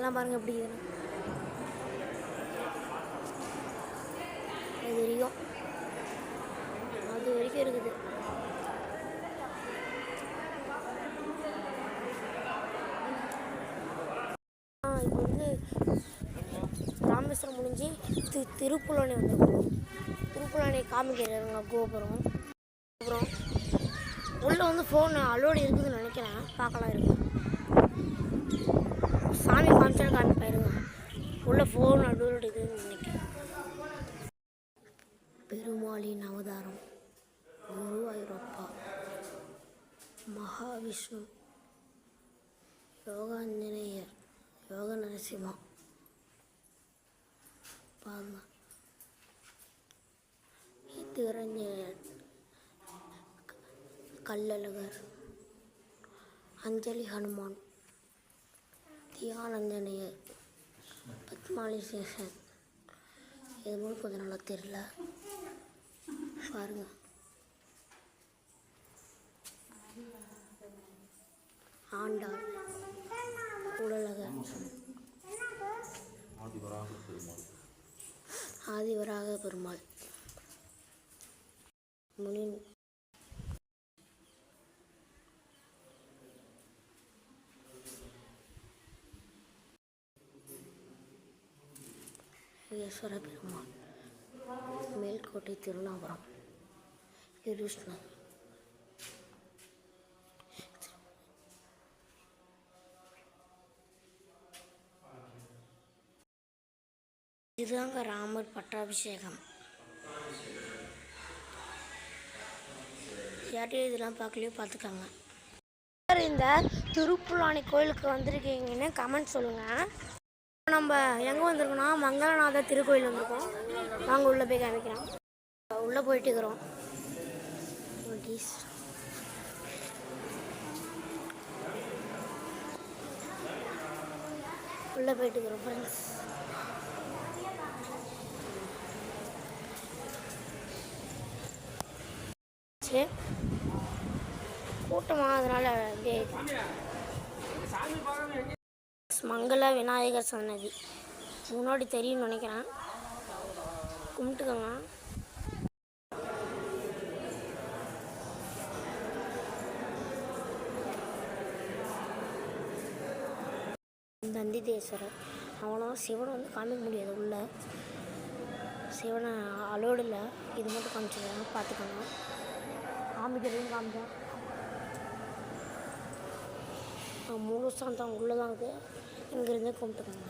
இதெல்லாம் பாருங்கள் எப்படி இருக்குது அது வரைக்கும் இருக்குது. இப்போ வந்து ராமேஸ்வரம் முடிஞ்சு திருப்புலானி வந்துருக்கோம். திருப்புலானி காமிக்கிறாருங்க கோபுரம். அப்புறம் உள்ளே வந்து ஃபோன் அலோடு இருக்குதுன்னு நினைக்கிறேன். பார்க்கலாம் இருக்கு. சாமி காமிப்பாயிருங்க. உள்ளே ஃபோன் அலோடு இருக்குதுன்னு நினைக்கிறேன். பெருமாளின் அவதாரம் குருவாயூரப்பா, மகாவிஷ்ணு, யோகாஞ்சநேயர், யோக நரசிம்மா பாருங்க, திருரஞ்சனர், கள்ளழகர், அஞ்சலி ஹனுமான், தியானஞ்சநேயர், பத்மாலி சேஷன். இது மூணு கொஞ்சம் நல்லா தெரியல பாருங்க. ஆண்டாள், உடலகர், ஆதிவராக பெருமாள், முனி, ஈஸ்வர பெருமாள், மேல்கோட்டை திருநாபுரம், கிருஷ்ணன். இதுதாங்க ராமர் பட்டாபிஷேகம். யார்ட்டையும் இதெல்லாம் பார்க்கலையோ பார்த்துக்காங்க. இந்த திருப்புலானி கோயிலுக்கு வந்திருக்கீங்கன்னு கமெண்ட் சொல்லுங்கள். நம்ம எங்கே வந்திருக்கோம்னா மங்களநாத திருக்கோயில் வந்திருக்கோம். நாங்கள் உள்ளே போய் காமிக்கிறோம். உள்ளே போயிட்டு இருக்கிறோம். உள்ளே போயிட்டு இருக்கிறோம் ஃப்ரெண்ட்ஸ். கூட்டமாக அதனால மங்கள விநாயகர் சன்னதி முன்னாடி தெரியும்னு நினைக்கிறேன். கும்பிட்டுக்கோங்க. நந்திதேஸ்வரர் அவனா சிவனை வந்து காமிக்க முடியாது. உள்ள சிவனை அலோடு இல்லை. இது மட்டும் காமிச்சிருக்காங்க, பார்த்துக்கோங்க. காமிக்கிறதையும் காமிச்சேன். முழு சாந்தம் உள்ளே தான் இருக்குது. இங்கேருந்து கும்பிட்டுக்கோங்க.